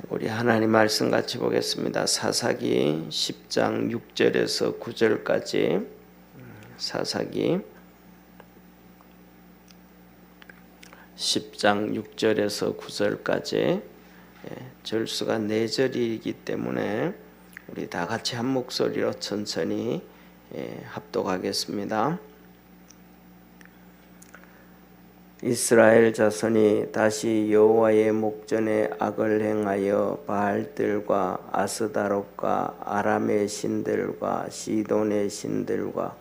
우리 하나님 말씀 같이 보겠습니다. 사사기 10장 6절에서 9절까지. 사사기 10장 6절에서 9절까지. 절수가 4절이기 때문에 우리 다 같이 한 목소리로 천천히 합독하겠습니다. 이스라엘 자손이 다시 여호와의 목전에 악을 행하여 바알들과 아스다롯과 아람의 신들과 시돈의 신들과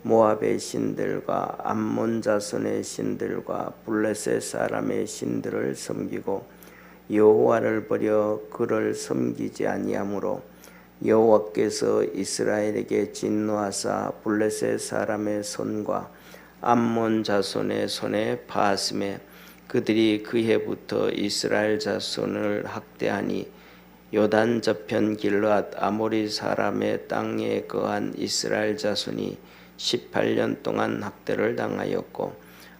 모압의 신들과 암몬 자손의 신들과 블레셋 사람의 신들을 섬기고 여호와를 버려 그를 섬기지 아니하므로 여호와께서 이스라엘에게 진노하사 블레셋 사람의 손과 암몬 자손의 손에 파하심에 그들이 그 해부터 이스라엘 자손을 학대하니 요단 저편 길르앗 아모리 사람의 땅에 거한 이스라엘 자손이 18년 동안 학대를 당하였고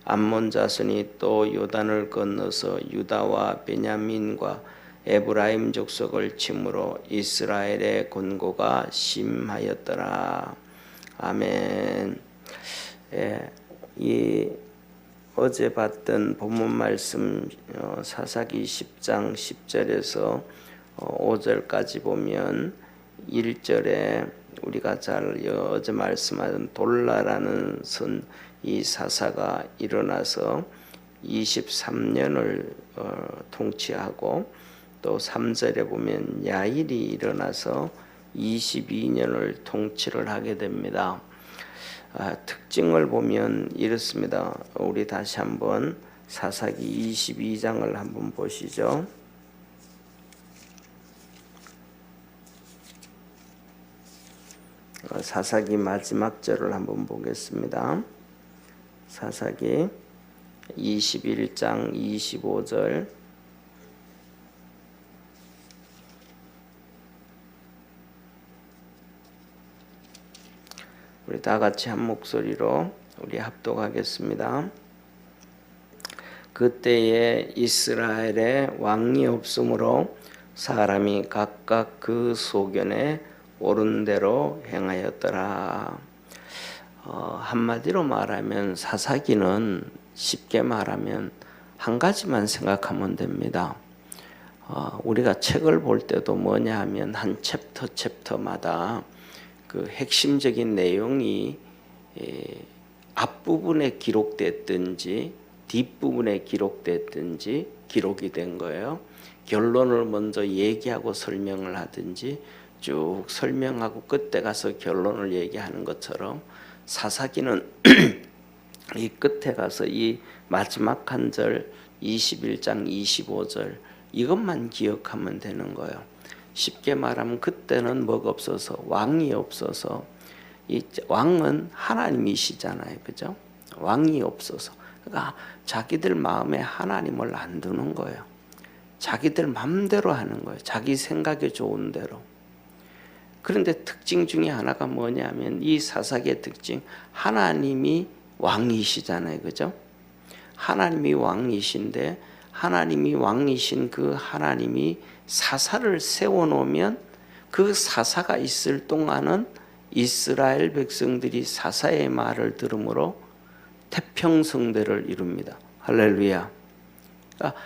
암몬 자손이 또 요단을 건너서 유다와 베냐민과 에브라임 족속을 침으로 이스라엘의 곤고가 심하였더라. 아멘. 이 어제 봤던 본문 말씀 사사기 10장 10절에서 5절까지 보면 1절에 우리가 잘 어제 말씀하던 돌라라는 이 사사가 일어나서 23년을 통치하고 또 3절에 보면 야일이 일어나서 22년을 통치를 하게 됩니다. 특징을 보면 이렇습니다. 우리 다시 한번 사사기 22장을 한번 보시죠. 사사기 마지막 절을 한번 보겠습니다. 사사기 21장 25절. 우리 다 같이 한 목소리로 우리 합독하겠습니다. 그때에 이스라엘에 왕이 없으므로 사람이 각각 그 소견에 옳은 대로 행하였더라. 한마디로 말하면 사사기는 쉽게 말하면 한 가지만 생각하면 됩니다. 우리가 책을 볼 때도 뭐냐 하면 한 챕터마다 그 핵심적인 내용이 앞부분에 기록됐든지 뒷부분에 기록됐든지 기록이 된 거예요. 결론을 먼저 얘기하고 설명을 하든지 쭉 설명하고 끝에 가서 결론을 얘기하는 것처럼 사사기는 이 끝에 가서 이 마지막 한 절 21장 25절 이것만 기억하면 되는 거예요. 쉽게 말하면 그때는 뭐가 없어서 왕이 없어서 이 왕은 하나님이시잖아요. 그죠? 왕이 없어서 그러니까 자기들 마음에 하나님을 안 두는 거예요. 자기들 마음대로 하는 거예요. 자기 생각에 좋은 대로. 그런데 특징 중에 하나가 뭐냐면 이 사사기의 특징 하나님이 왕이시잖아요. 그죠? 하나님이 왕이신데 하나님이 왕이신 그 하나님이 사사를 세워놓으면 그 사사가 있을 동안은 이스라엘 백성들이 사사의 말을 들으므로 태평성대를 이룹니다. 할렐루야. 그러니까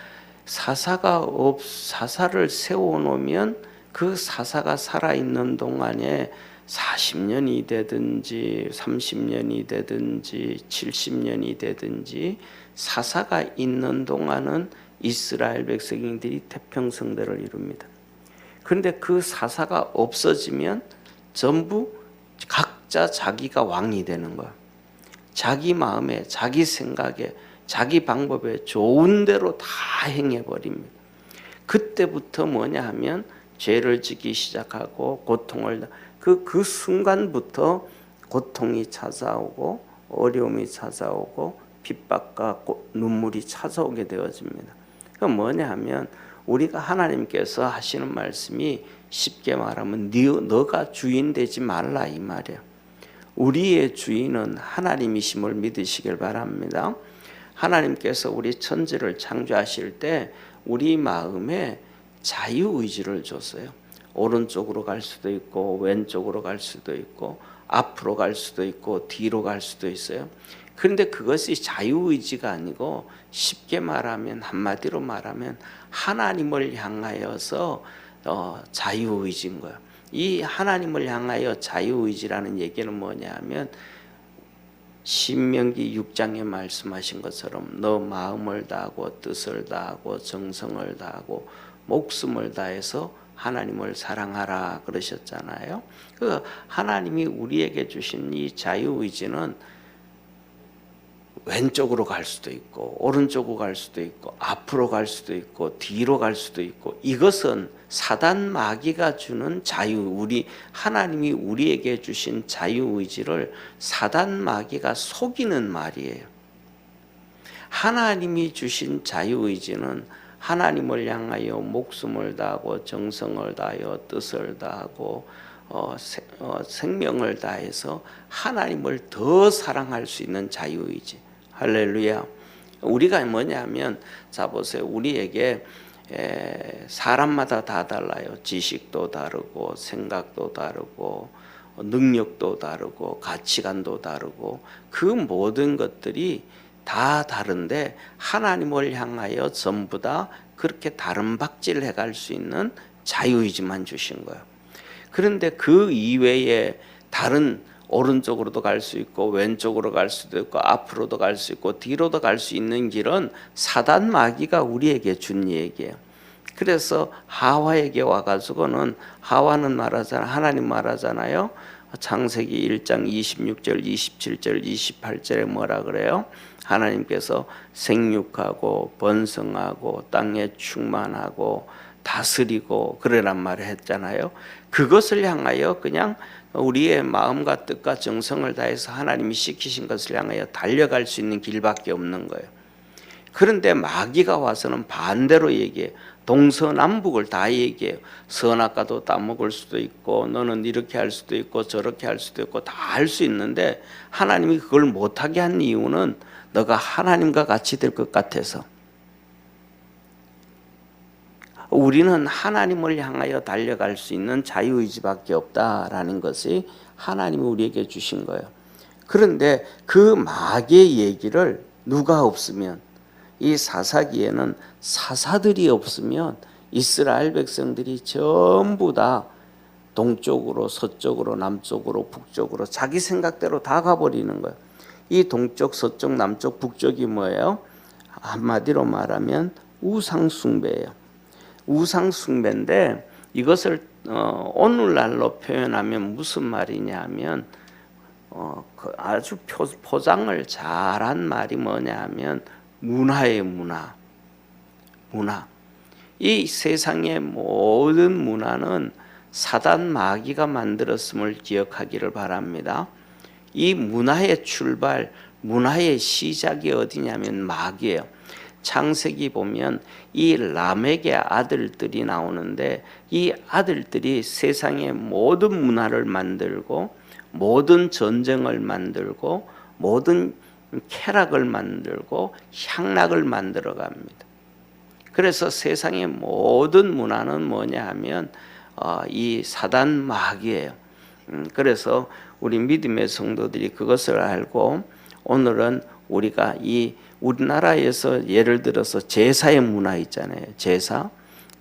사사를 세워놓으면 그 사사가 살아있는 동안에 40년이 되든지 30년이 되든지 70년이 되든지 사사가 있는 동안은 이스라엘 백성들이 태평성대를 이룹니다. 그런데 그 사사가 없어지면 전부 각자 자기가 왕이 되는 거예요. 자기 마음에 자기 생각에 자기 방법에 좋은 대로 다 행해버립니다. 그때부터 뭐냐 하면 죄를 짓기 시작하고 고통을 그 순간부터 고통이 찾아오고 어려움이 찾아오고 핍박과 눈물이 찾아오게 되어집니다. 그건 뭐냐 하면 우리가 하나님께서 하시는 말씀이 쉽게 말하면 너가 주인 되지 말라 이 말이에요. 우리의 주인은 하나님이심을 믿으시길 바랍니다. 하나님께서 우리 천지를 창조하실 때 우리 마음에 자유의지를 줬어요. 오른쪽으로 갈 수도 있고 왼쪽으로 갈 수도 있고 앞으로 갈 수도 있고 뒤로 갈 수도 있어요. 그런데 그것이 자유의지가 아니고 쉽게 말하면, 한마디로 말하면 하나님을 향하여서 자유의지인 거예요. 이 하나님을 향하여 자유의지라는 얘기는 뭐냐면 신명기 6장에 말씀하신 것처럼 너 마음을 다하고 뜻을 다하고 정성을 다하고 목숨을 다해서 하나님을 사랑하라 그러셨잖아요. 그 하나님이 우리에게 주신 이 자유의지는 왼쪽으로 갈 수도 있고 오른쪽으로 갈 수도 있고 앞으로 갈 수도 있고 뒤로 갈 수도 있고, 이것은 사단 마귀가 주는 하나님이 우리에게 주신 자유의지를 사단 마귀가 속이는 말이에요. 하나님이 주신 자유의지는 하나님을 향하여 목숨을 다하고 정성을 다하여 뜻을 다하고 생명을 다해서 하나님을 더 사랑할 수 있는 자유의지. 할렐루야. 우리가 뭐냐면, 자 보세요. 우리에게 사람마다 다 달라요. 지식도 다르고 생각도 다르고 능력도 다르고 가치관도 다르고 그 모든 것들이 다 다른데 하나님을 향하여 전부 다 그렇게 다른 박질 해갈 수 있는 자유의지만 주신 거예요. 그런데 그 이외에 다른 오른쪽으로도 갈 수 있고 왼쪽으로 갈 수도 있고 앞으로도 갈 수 있고 뒤로도 갈 수 있는 길은 사단 마귀가 우리에게 준 얘기예요. 그래서 하와에게 와가지고는, 하와는 하나님 말하잖아요. 창세기 1장 26절 27절 28절에 뭐라 그래요? 하나님께서 생육하고 번성하고 땅에 충만하고 다스리고 그러란 말을 했잖아요. 그것을 향하여 그냥 우리의 마음과 뜻과 정성을 다해서 하나님이 시키신 것을 향하여 달려갈 수 있는 길밖에 없는 거예요. 그런데 마귀가 와서는 반대로 얘기해요. 동서남북을 다 얘기해요. 선악과도 따먹을 수도 있고 너는 이렇게 할 수도 있고 저렇게 할 수도 있고 다 할 수 있는데, 하나님이 그걸 못하게 한 이유는 너가 하나님과 같이 될 것 같아서. 우리는 하나님을 향하여 달려갈 수 있는 자유의지밖에 없다라는 것이 하나님이 우리에게 주신 거예요. 그런데 그 마귀의 얘기를 누가 없으면, 이 사사기에는 사사들이 없으면 이스라엘 백성들이 전부 다 동쪽으로 서쪽으로 남쪽으로 북쪽으로 자기 생각대로 다 가버리는 거예요. 이 동쪽 서쪽 남쪽 북쪽이 뭐예요? 한마디로 말하면 우상숭배예요. 우상숭배인데 이것을 오늘날로 표현하면 무슨 말이냐 하면 아주 포장을 잘한 말이 뭐냐 하면 문화예요. 문화. 이 세상의 모든 문화는 사단 마귀가 만들었음을 기억하기를 바랍니다. 이 문화의 출발, 문화의 시작이 어디냐면 마귀예요. 창세기 보면 이 라멕의 아들들이 나오는데, 이 아들들이 세상의 모든 문화를 만들고 모든 전쟁을 만들고 모든 쾌락을 만들고 향락을 만들어 갑니다. 그래서 세상의 모든 문화는 뭐냐 하면 이 사단 마귀예요. 그래서 우리 믿음의 성도들이 그것을 알고, 오늘은 우리가 우리나라에서 예를 들어서 제사의 문화 있잖아요.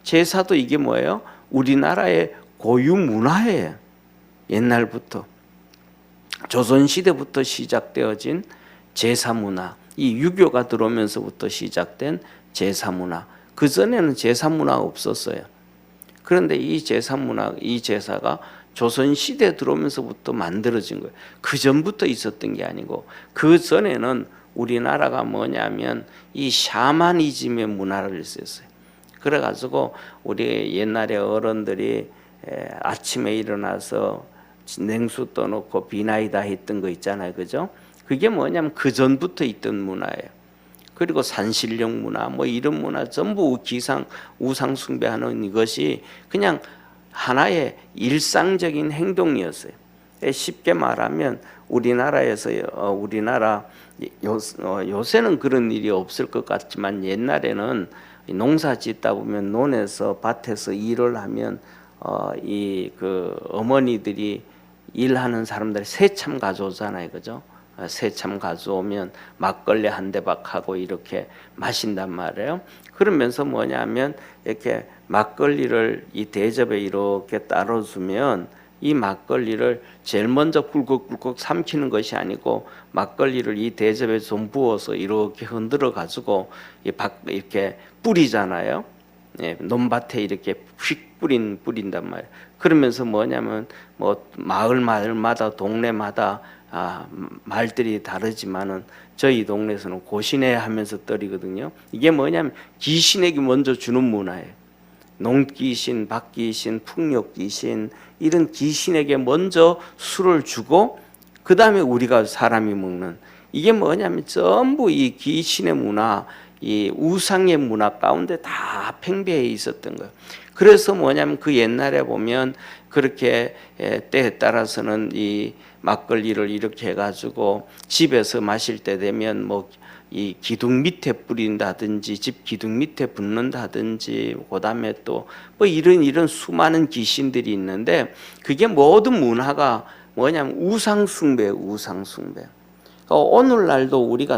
제사도 이게 뭐예요? 우리나라의 고유 문화예요. 옛날부터 조선시대부터 시작되어진 제사 문화, 이 유교가 들어오면서부터 시작된 제사 문화. 그전에는 제사 문화가 없었어요. 그런데 이 제사가 조선시대에 들어오면서부터 만들어진 거예요. 그 전부터 있었던 게 아니고, 그 전에는 우리나라가 뭐냐면 이 샤머니즘의 문화를 썼어요. 그래가지고 우리 옛날에 어른들이 아침에 일어나서 냉수 떠놓고 비나이다 했던 거 있잖아요. 그죠? 그게 뭐냐면 그 전부터 있던 문화예요. 그리고 산신령 문화, 뭐 이런 문화 전부 우상 숭배하는 이것이 그냥 하나의 일상적인 행동이었어요. 쉽게 말하면 우리나라에서 요새는 그런 일이 없을 것 같지만 옛날에는 농사 짓다 보면 논에서 밭에서 일을 하면 이 그 어머니들이 일하는 사람들이 새참 가져오잖아요, 그죠? 새참 가져오면 막걸리 한 대박 하고 이렇게 마신단 말이에요. 그러면서 뭐냐면 이렇게 막걸리를 이 대접에 이렇게 따라주면 이 막걸리를 제일 먼저 꿀꺽꿀꺽 삼키는 것이 아니고 막걸리를 이 대접에 좀 부어서 이렇게 흔들어 가지고 이렇게 뿌리잖아요. 예, 논밭에 이렇게 휙 뿌린단 말이에요. 그러면서 뭐냐면 뭐 마을마다 동네마다 말들이 다르지만은 저희 동네에서는 고시네 하면서 떨이거든요. 이게 뭐냐면 귀신에게 먼저 주는 문화예요. 농귀신, 박귀신, 풍력귀신 이런 귀신에게 먼저 술을 주고 그 다음에 우리가 사람이 먹는 이게 뭐냐면 전부 이 귀신의 문화, 이 우상의 문화 가운데 다 팽배해 있었던 거예요. 그래서 뭐냐면 그 옛날에 보면 그렇게 때에 따라서는 이 막걸리를 이렇게 해가지고 집에서 마실 때 되면 뭐 이 기둥 밑에 뿌린다든지 집 기둥 밑에 붓는다든지 그다음에 또 뭐 이런 수많은 귀신들이 있는데 그게 모든 문화가 뭐냐면 우상숭배예요. 우상숭배. 그러니까 오늘날도 우리가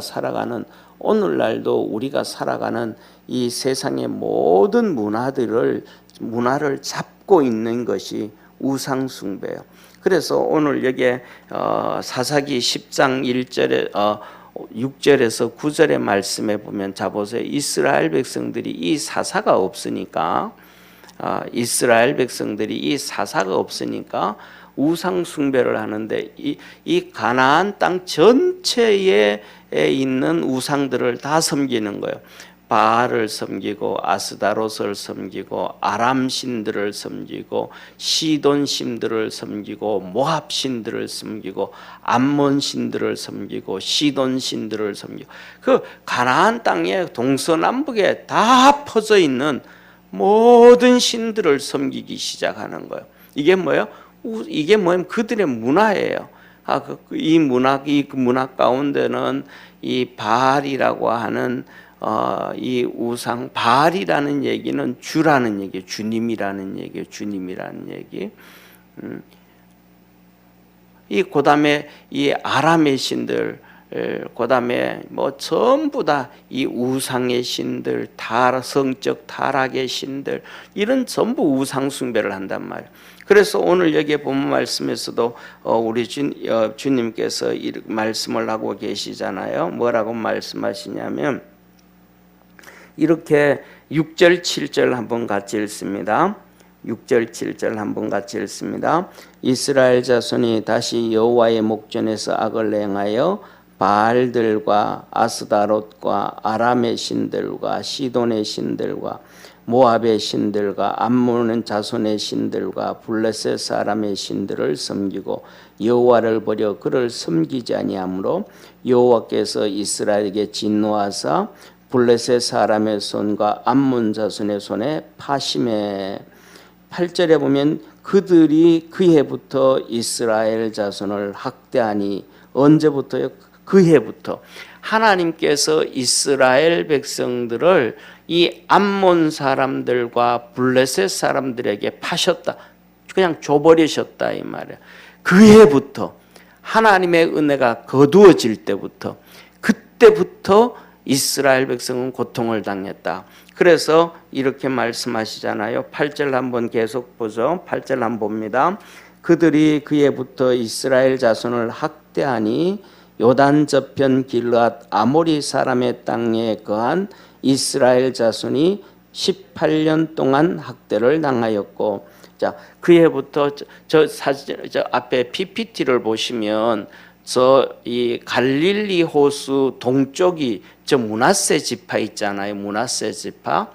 살아가는 이 세상의 모든 문화를 잡고 있는 것이 우상숭배예요. 그래서 오늘 여기에 사사기 10장 1절에 6절에서 9절의 말씀에 보면 자 보세요. 이스라엘 백성들이 이 사사가 없으니까 우상 숭배를 하는데 이 가나안 땅 전체에 있는 우상들을 다 섬기는 거예요. 바알을 섬기고 아스다롯을 섬기고 아람 신들을 섬기고 시돈 신들을 섬기고 모압 신들을 섬기고 암몬 신들을 섬기고 시돈 신들을 섬기고 그 가나안 땅에 동서남북에 다 퍼져 있는 모든 신들을 섬기기 시작하는 거예요. 이게 뭐예요? 이게 뭐냐면 그들의 문화예요. 이 문화 가운데는 이 바알이라고 하는 이 우상 바알이라는 얘기는 주라는 얘기, 주님이라는 얘기. 이 그다음에 이 아람의 신들, 그다음에 뭐 전부 다 이 우상의 신들, 성적 타락의 신들 이런 전부 우상 숭배를 한단 말이에요. 그래서 오늘 여기에 본 말씀에서도 우리 주님께서 이 말씀을 하고 계시잖아요. 뭐라고 말씀하시냐면 이렇게 6절 7절 한번 같이 읽습니다. 6절 7절 한번 같이 읽습니다. 이스라엘 자손이 다시 여호와의 목전에서 악을 행하여 바알들과 아스다롯과 아람의 신들과 시돈의 신들과 모압의 신들과 암몬 자손의 신들과 블레셋 사람의 신들을 섬기고 여호와를 버려 그를 섬기지 아니하므로 여호와께서 이스라엘에게 진노하사 블레셋 사람의 손과 암몬 자손의 손에 파심해 8절에 보면 그들이 그 해부터 이스라엘 자손을 학대하니 언제부터요? 그 해부터 하나님께서 이스라엘 백성들을 이 암몬 사람들과 블레셋 사람들에게 파셨다. 그냥 줘버리셨다 이 말이에요. 그 해부터 하나님의 은혜가 거두어질 때부터 그때부터 이스라엘 백성은 고통을 당했다. 그래서 이렇게 말씀하시잖아요. 8절 한번 계속 보죠. 8절 한번 봅니다. 그들이 그해부터 이스라엘 자손을 학대하니 요단 저편 길르앗 아모리 사람의 땅에 거한 이스라엘 자손이 18년 동안 학대를 당하였고, 자, 그해부터 저 앞에 PPT를 보시면 이 갈릴리 호수 동쪽이 저 므낫세 지파 있잖아요. 므낫세 지파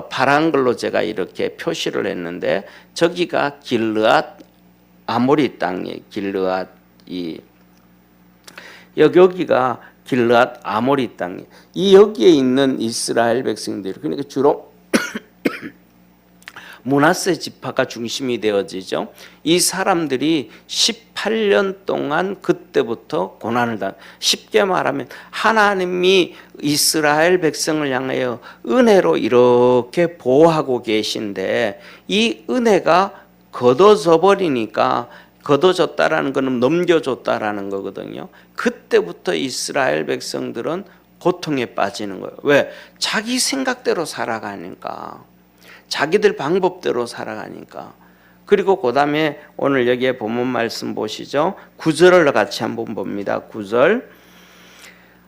파란 걸로 제가 이렇게 표시를 했는데 저기가 길르앗 아모리 땅이에요. 길르앗 여기가 길르앗 아모리 땅이에요. 이 여기에 있는 이스라엘 백성들 그러니까 주로 므낫세 지파가 중심이 되어지죠. 이 사람들이 8년 동안 그때부터 고난을 당. 쉽게 말하면 하나님이 이스라엘 백성을 향하여 은혜로 이렇게 보호하고 계신데 이 은혜가 걷어져 버리니까, 걷어졌다라는 것은 넘겨줬다라는 거거든요. 그때부터 이스라엘 백성들은 고통에 빠지는 거예요. 왜? 자기 생각대로 살아가니까, 자기들 방법대로 살아가니까. 그리고 그 다음에 오늘 여기에 본문 말씀 보시죠. 9절을 같이 한번 봅니다. 9절.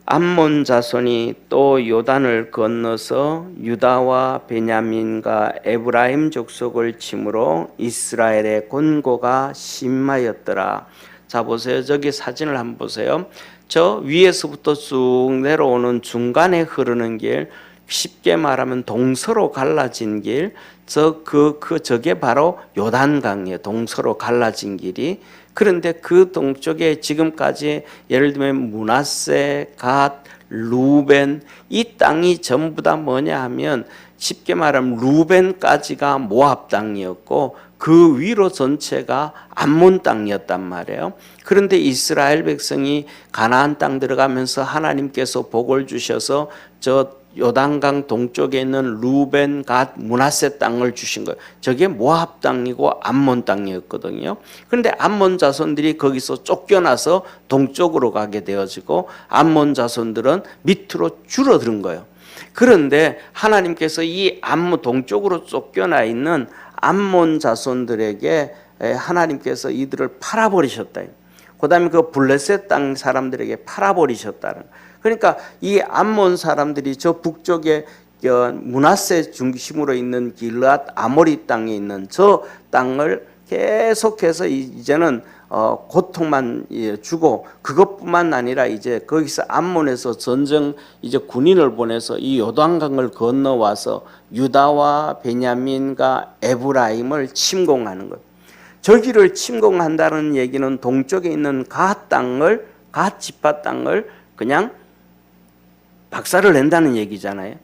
암몬 자손이 또 요단을 건너서 유다와 베냐민과 에브라임 족속을 침으로 이스라엘의 곤고가 심하였더라. 자 보세요. 저기 사진을 한번 보세요. 저 위에서부터 쭉 내려오는 중간에 흐르는 길, 쉽게 말하면 동서로 갈라진 길, 저게 바로 요단강이에요. 동서로 갈라진 길이. 그런데 그 동쪽에 지금까지 예를 들면 므낫세, 갓, 루벤, 이 땅이 전부 다 뭐냐 하면 쉽게 말하면 루벤까지가 모압 땅이었고 그 위로 전체가 암몬 땅이었단 말이에요. 그런데 이스라엘 백성이 가나안 땅 들어가면서 하나님께서 복을 주셔서 저 요단강 동쪽에 있는 루벤, 갓, 므낫세 땅을 주신 거예요. 저게 모압 땅이고 암몬 땅이었거든요. 그런데 암몬 자손들이 거기서 쫓겨나서 동쪽으로 가게 되어지고 암몬 자손들은 밑으로 줄어든 거예요. 그런데 하나님께서 이 암몬 동쪽으로 쫓겨나 있는 암몬 자손들에게 하나님께서 이들을 팔아버리셨다. 그 다음에 그 블레셋 땅 사람들에게 팔아버리셨다는. 그러니까 이 암몬 사람들이 저 북쪽에 므낫세 중심으로 있는 길앗 아모리 땅에 있는 저 땅을 계속해서 이제는 고통만 주고, 그것뿐만 아니라 이제 거기서 암몬에서 전쟁 이제 군인을 보내서 이 요단강을 건너와서 유다와 베냐민과 에브라임을 침공하는 것. 저기를 침공한다는 얘기는 동쪽에 있는 갓 땅을, 갓 지파 땅을 그냥 박살을 낸다는 얘기잖아요.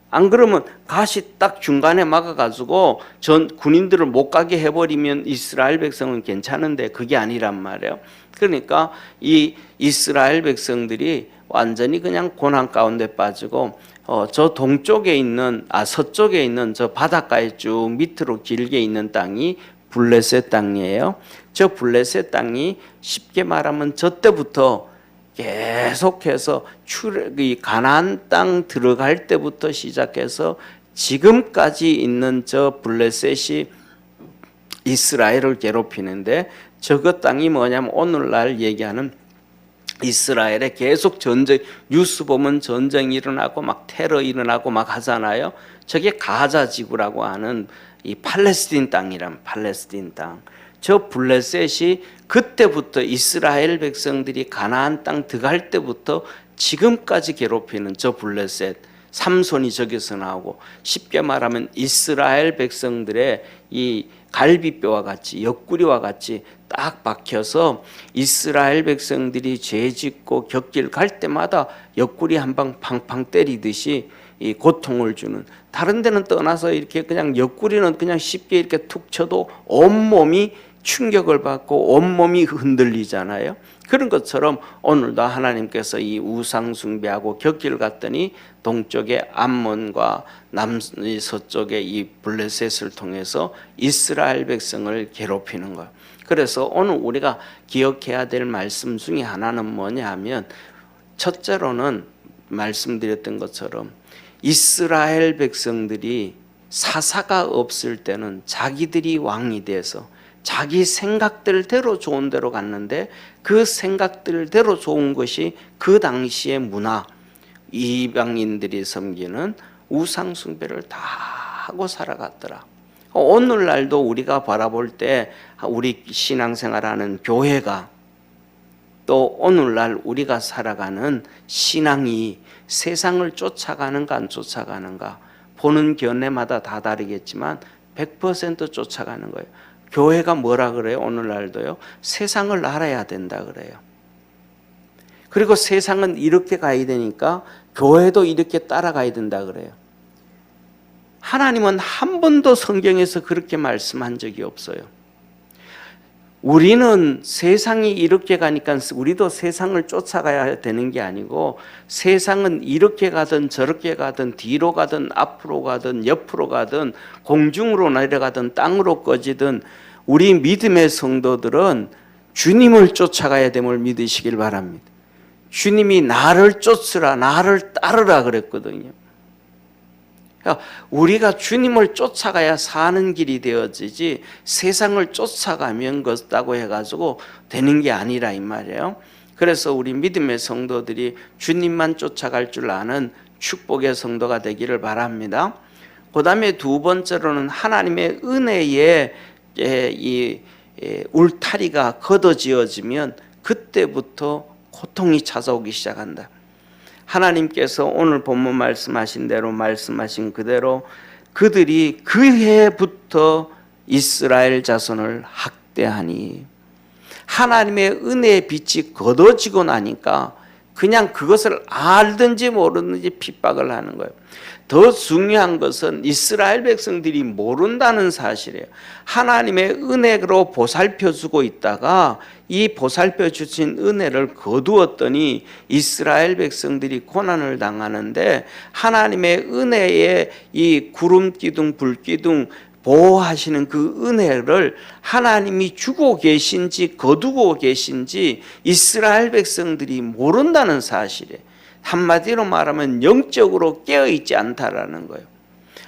안 그러면 갓이 딱 중간에 막아가지고 전 군인들을 못 가게 해버리면 이스라엘 백성은 괜찮은데 그게 아니란 말이에요. 그러니까 이 이스라엘 백성들이 완전히 그냥 고난 가운데 빠지고 저 동쪽에 있는 서쪽에 있는 저 바닷가에 쭉 밑으로 길게 있는 땅이 블레셋 땅이에요. 저 블레셋 땅이 쉽게 말하면 저 때부터 계속해서 이 가나안 땅 들어갈 때부터 시작해서 지금까지 있는 저 블레셋이 이스라엘을 괴롭히는데, 저거 땅이 뭐냐면 오늘날 얘기하는 이스라엘에 계속 전쟁, 뉴스 보면 전쟁이 일어나고 막 테러 일어나고 막 하잖아요. 저게 가자 지구라고 하는 이 팔레스틴 땅이란, 팔레스틴 땅. 저 블레셋이 그때부터 이스라엘 백성들이 가나안 땅 들어갈 때부터 지금까지 괴롭히는 저 블레셋, 삼손이 저기서 나오고, 쉽게 말하면 이스라엘 백성들의 이 갈비뼈와 같이, 옆구리와 같이 딱 박혀서 이스라엘 백성들이 죄 짓고 곁길 갈 때마다 옆구리 한 방 팡팡 때리듯이 이 고통을 주는, 다른 데는 떠나서 이렇게 그냥 옆구리는 그냥 쉽게 이렇게 툭 쳐도 온몸이 충격을 받고 온몸이 흔들리잖아요. 그런 것처럼 오늘도 하나님께서 이 우상 숭배하고 곁길 갔더니 동쪽의 암몬과 서쪽의 이 블레셋을 통해서 이스라엘 백성을 괴롭히는 거예요. 그래서 오늘 우리가 기억해야 될 말씀 중에 하나는 뭐냐 하면, 첫째로는 말씀드렸던 것처럼 이스라엘 백성들이 사사가 없을 때는 자기들이 왕이 돼서 자기 생각들대로 좋은 대로 갔는데, 그 생각들대로 좋은 것이 그 당시의 문화, 이방인들이 섬기는 우상 숭배를 다 하고 살아갔더라. 오늘날도 우리가 바라볼 때 우리 신앙생활하는 교회가, 또 오늘날 우리가 살아가는 신앙이 세상을 쫓아가는가 안 쫓아가는가, 보는 견해마다 다 다르겠지만 100% 쫓아가는 거예요. 교회가 뭐라 그래요? 오늘날도요. 세상을 알아야 된다 그래요. 그리고 세상은 이렇게 가야 되니까 교회도 이렇게 따라가야 된다 그래요. 하나님은 한 번도 성경에서 그렇게 말씀한 적이 없어요. 우리는 세상이 이렇게 가니까 우리도 세상을 쫓아가야 되는 게 아니고, 세상은 이렇게 가든 저렇게 가든 뒤로 가든 앞으로 가든 옆으로 가든 공중으로 내려가든 땅으로 꺼지든 우리 믿음의 성도들은 주님을 쫓아가야 됨을 믿으시길 바랍니다. 주님이 나를 쫓으라, 나를 따르라 그랬거든요. 우리가 주님을 쫓아가야 사는 길이 되어지지 세상을 쫓아가면 것다고 해가지고 되는 게 아니라 이 말이에요. 그래서 우리 믿음의 성도들이 주님만 쫓아갈 줄 아는 축복의 성도가 되기를 바랍니다. 그 다음에 두 번째로는 하나님의 은혜에 이 울타리가 걷어지어지면 그때부터 고통이 찾아오기 시작한다. 하나님께서 오늘 본문 말씀하신 대로 말씀하신 그대로 그들이 그 해부터 이스라엘 자손을 학대하니, 하나님의 은혜의 빛이 걷어지고 나니까 그냥 그것을 알든지 모르든지 핍박을 하는 거예요. 더 중요한 것은 이스라엘 백성들이 모른다는 사실이에요. 하나님의 은혜로 보살펴주고 있다가 이 보살펴 주신 은혜를 거두었더니 이스라엘 백성들이 고난을 당하는데, 하나님의 은혜의 이 구름 기둥 불 기둥 보호하시는 그 은혜를 하나님이 주고 계신지 거두고 계신지 이스라엘 백성들이 모른다는 사실이에요. 한마디로 말하면 영적으로 깨어있지 않다라는 거예요.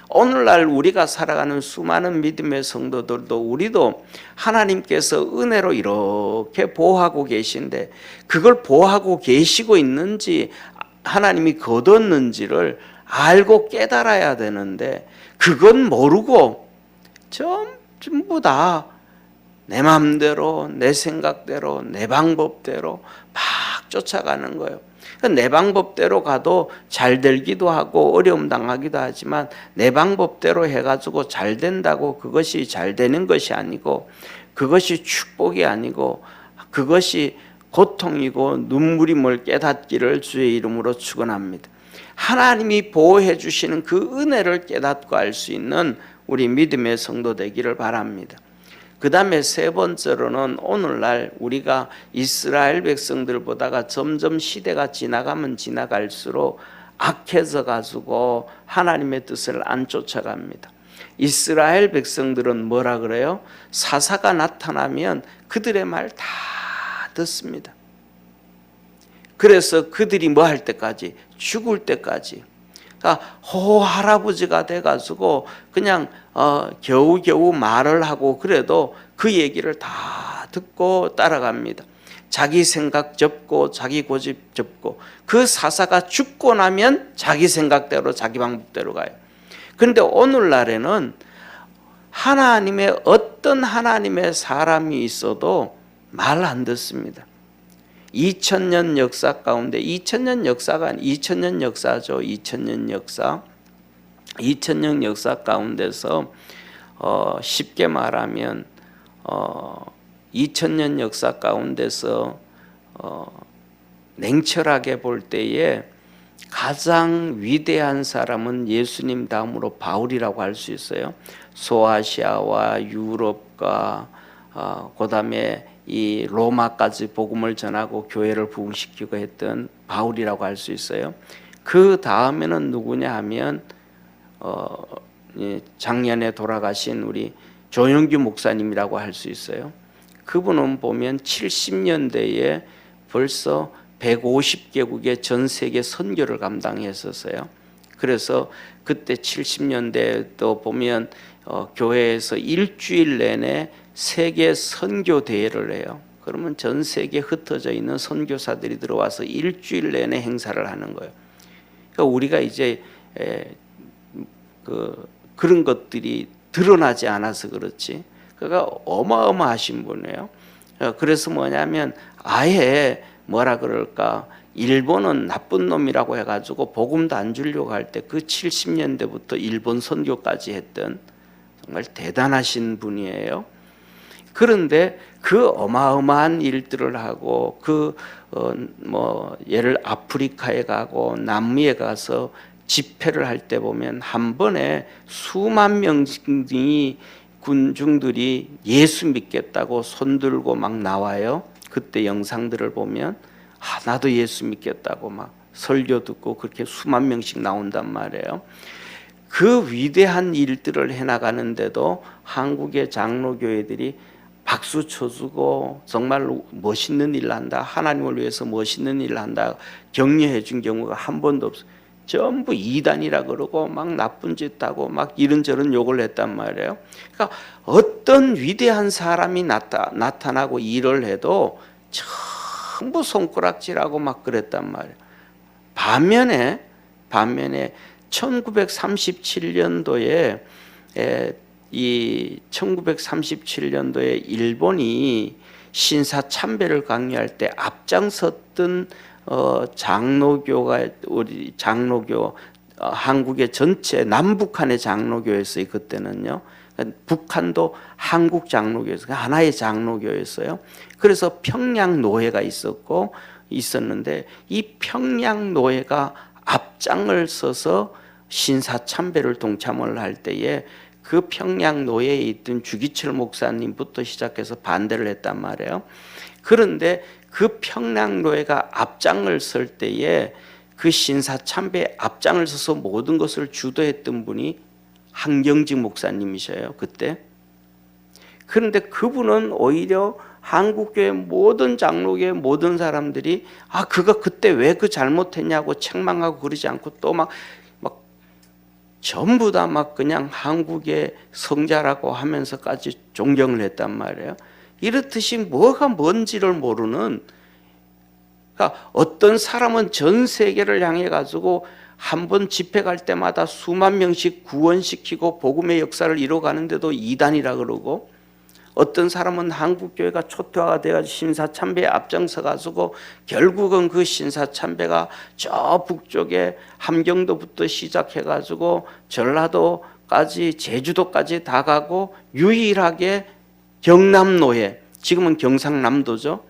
오늘날 우리가 살아가는 수많은 믿음의 성도들도 우리도 하나님께서 은혜로 이렇게 보호하고 계신데 그걸 보호하고 계시고 있는지 하나님이 거뒀는지를 알고 깨달아야 되는데, 그건 모르고 전부 다 내 마음대로 내 생각대로 내 방법대로 막 쫓아가는 거예요. 내 방법대로 가도 잘 되기도 하고 어려움 당하기도 하지만 내 방법대로 해가지고 잘 된다고 그것이 잘 되는 것이 아니고, 그것이 축복이 아니고 그것이 고통이고 눈물임을 깨닫기를 주의 이름으로 축원합니다. 하나님이 보호해 주시는 그 은혜를 깨닫고 알 수 있는 우리 믿음의 성도 되기를 바랍니다. 그 다음에 세 번째로는 오늘날 우리가 이스라엘 백성들보다가 점점 시대가 지나가면 지나갈수록 악해져 가지고 하나님의 뜻을 안 쫓아갑니다. 이스라엘 백성들은 뭐라 그래요? 사사가 나타나면 그들의 말 다 듣습니다. 그래서 그들이 뭐 할 때까지, 죽을 때까지, 할아버지가 돼가지고 그냥 겨우겨우 말을 하고 그래도 그 얘기를 다 듣고 따라갑니다. 자기 생각 접고 자기 고집 접고, 그 사사가 죽고 나면 자기 생각대로 자기 방법대로 가요. 그런데 오늘날에는 하나님의 어떤 하나님의 사람이 있어도 말 안 듣습니다. 2000년 역사 가운데 2000년 역사가 2000년 역사죠. 2000년 역사. 2000년 역사 가운데서 쉽게 말하면 2000년 역사 가운데서 냉철하게 볼 때에 가장 위대한 사람은 예수님 다음으로 바울이라고 할 수 있어요. 소아시아와 유럽과 그다음에 이 로마까지 복음을 전하고 교회를 부흥시키고 했던 바울이라고 할 수 있어요. 그 다음에는 누구냐 하면 작년에 돌아가신 우리 조영규 목사님이라고 할 수 있어요. 그분은 보면 70년대에 벌써 150개국의 전 세계 선교를 감당했었어요. 그래서 그때 70년대도 보면 교회에서 일주일 내내 세계 선교 대회를 해요. 그러면 전 세계에 흩어져 있는 선교사들이 들어와서 일주일 내내 행사를 하는 거예요. 그러니까 우리가 이제 그런 것들이 드러나지 않아서 그렇지, 그가 어마어마하신 분이에요. 그래서 뭐냐면 아예 뭐라 그럴까, 일본은 나쁜 놈이라고 해가지고 복음도 안 주려고 할 때 그 70년대부터 일본 선교까지 했던 정말 대단하신 분이에요. 그런데 그 어마어마한 일들을 하고 예를 아프리카에 가고 남미에 가서 집회를 할 때 보면 한 번에 수만 명이 군중들이 예수 믿겠다고 손들고 막 나와요. 그때 영상들을 보면 나도 예수 믿겠다고 막 설교 듣고 그렇게 수만 명씩 나온단 말이에요. 그 위대한 일들을 해나가는데도 한국의 장로교회들이 박수 쳐주고 정말로 멋있는 일을 한다, 하나님을 위해서 멋있는 일을 한다 격려해 준 경우가 한 번도 없어요. 전부 이단이라 그러고 막 나쁜 짓 하고 막 이런저런 욕을 했단 말이에요. 그러니까 어떤 위대한 사람이 나타나고 일을 해도 전부 손가락질하고 막 그랬단 말이에요. 반면에 1937년도에 이 1937년도에 일본이 신사 참배를 강요할 때 앞장섰던 장로교가 우리 장로교 한국의 전체 남북한의 장로교였어요. 그때는요. 북한도 한국 장로교였어요. 하나의 장로교였어요. 그래서 평양 노회가 있었는데 이 평양 노회가 앞장을 서서 신사 참배를 동참을 할 때에 그 평양 노예에 있던 주기철 목사님부터 시작해서 반대를 했단 말이에요. 그런데 그 평양 노예가 앞장을 설 때에 그 신사 참배에 앞장을 서서 모든 것을 주도했던 분이 한경직 목사님이셔요. 그때. 그런데 그분은 오히려 한국교회 모든 장로교회 모든 사람들이 그가 그때 왜 그 잘못했냐고 책망하고 그러지 않고 또 막 전부 다 막 그냥 한국의 성자라고 하면서까지 존경을 했단 말이에요. 이렇듯이 뭐가 뭔지를 모르는, 그러니까 어떤 사람은 전 세계를 향해 가지고 한 번 집회 갈 때마다 수만 명씩 구원시키고 복음의 역사를 이뤄가는데도 이단이라 그러고, 어떤 사람은 한국교회가 초토화가 돼가지고 신사참배에 앞장서 가지고 결국은 그 신사참배가 저 북쪽에 함경도부터 시작해 가지고 전라도까지 제주도까지 다 가고 유일하게 경남노회, 지금은 경상남도죠.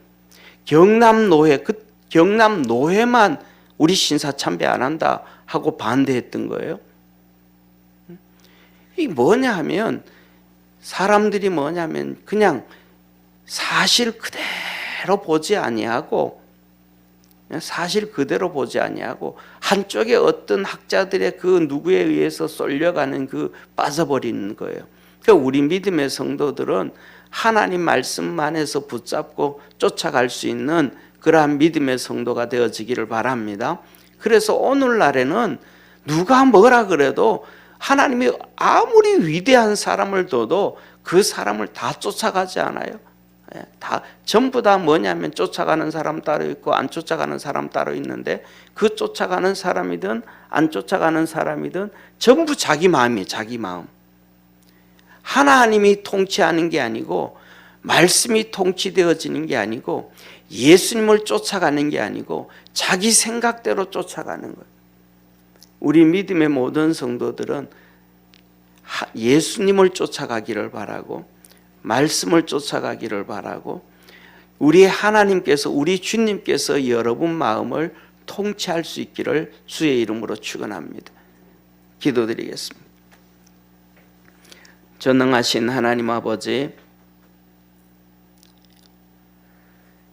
경남노회, 그 경남노회만 우리 신사참배 안 한다 하고 반대했던 거예요. 이게 뭐냐 하면 사람들이 뭐냐면 그냥 사실 그대로 보지 아니하고 한쪽에 어떤 학자들의 그 누구에 의해서 쏠려가는 그 빠져버리는 거예요. 그러니까 우리 믿음의 성도들은 하나님 말씀 안에서 붙잡고 쫓아갈 수 있는 그러한 믿음의 성도가 되어지기를 바랍니다. 그래서 오늘날에는 누가 뭐라 그래도 하나님이 아무리 위대한 사람을 둬도 그 사람을 다 쫓아가지 않아요. 다 전부 다 뭐냐면 쫓아가는 사람 따로 있고 안 쫓아가는 사람 따로 있는데, 그 쫓아가는 사람이든 안 쫓아가는 사람이든 전부 자기 마음이에요. 자기 마음. 하나님이 통치하는 게 아니고, 말씀이 통치되어지는 게 아니고, 예수님을 쫓아가는 게 아니고 자기 생각대로 쫓아가는 거예요. 우리 믿음의 모든 성도들은 예수님을 쫓아가기를 바라고 말씀을 쫓아가기를 바라고, 우리 하나님께서, 우리 주님께서 여러분 마음을 통치할 수 있기를 주의 이름으로 축원합니다. 기도드리겠습니다. 전능하신 하나님 아버지,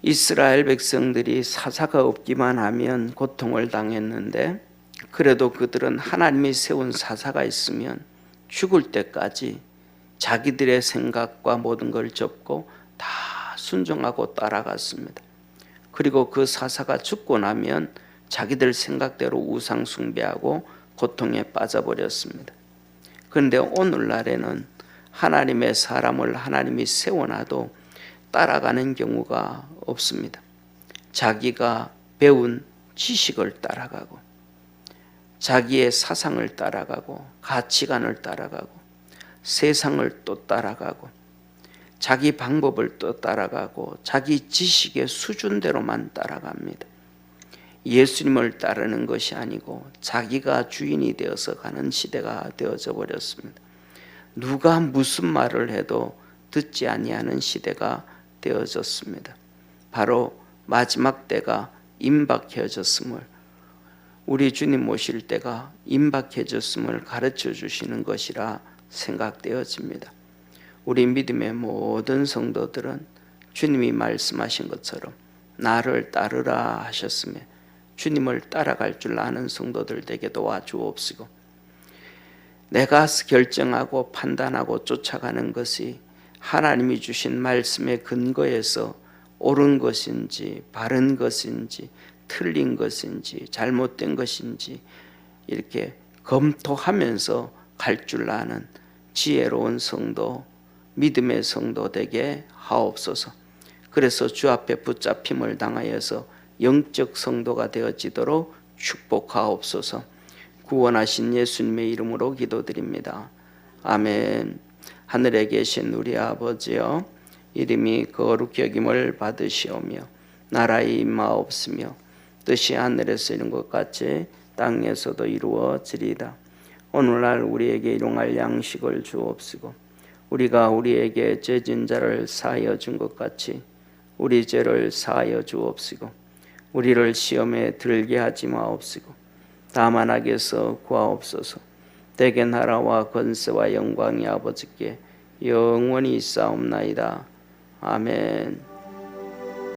이스라엘 백성들이 사사가 없기만 하면 고통을 당했는데, 그래도 그들은 하나님이 세운 사사가 있으면 죽을 때까지 자기들의 생각과 모든 걸 접고 다 순종하고 따라갔습니다. 그리고 그 사사가 죽고 나면 자기들 생각대로 우상 숭배하고 고통에 빠져버렸습니다. 그런데 오늘날에는 하나님의 사람을 하나님이 세워놔도 따라가는 경우가 없습니다. 자기가 배운 지식을 따라가고 자기의 사상을 따라가고 가치관을 따라가고 세상을 또 따라가고 자기 방법을 또 따라가고 자기 지식의 수준대로만 따라갑니다. 예수님을 따르는 것이 아니고 자기가 주인이 되어서 가는 시대가 되어져 버렸습니다. 누가 무슨 말을 해도 듣지 아니하는 시대가 되어졌습니다. 바로 마지막 때가 임박해졌음을, 우리 주님 모실 때가 임박해졌음을 가르쳐 주시는 것이라 생각되어집니다. 우리 믿음의 모든 성도들은 주님이 말씀하신 것처럼 나를 따르라 하셨으며 주님을 따라갈 줄 아는 성도들 되게 도와주옵시고, 내가 결정하고 판단하고 쫓아가는 것이 하나님이 주신 말씀의 근거에서 옳은 것인지 바른 것인지 틀린 것인지 잘못된 것인지 이렇게 검토하면서 갈 줄 아는 지혜로운 성도, 믿음의 성도 되게 하옵소서. 그래서 주 앞에 붙잡힘을 당하여서 영적 성도가 되어지도록 축복하옵소서. 구원하신 예수님의 이름으로 기도드립니다. 아멘. 하늘에 계신 우리 아버지여, 이름이 거룩히 여김을 받으시오며 나라의 임하옵시며 뜻이 하늘에서 이룬 것 같이 땅에서도 이루어지리이다. 오늘날 우리에게 일용할 양식을 주옵시고 우리가 우리에게 죄진 자를 사하여 준 것 같이 우리 죄를 사하여 주옵시고 우리를 시험에 들게 하지 마옵시고 다만 악에서 구하옵소서. 대개 나라와 권세와 영광이 아버지께 영원히 있사옵나이다. 아멘.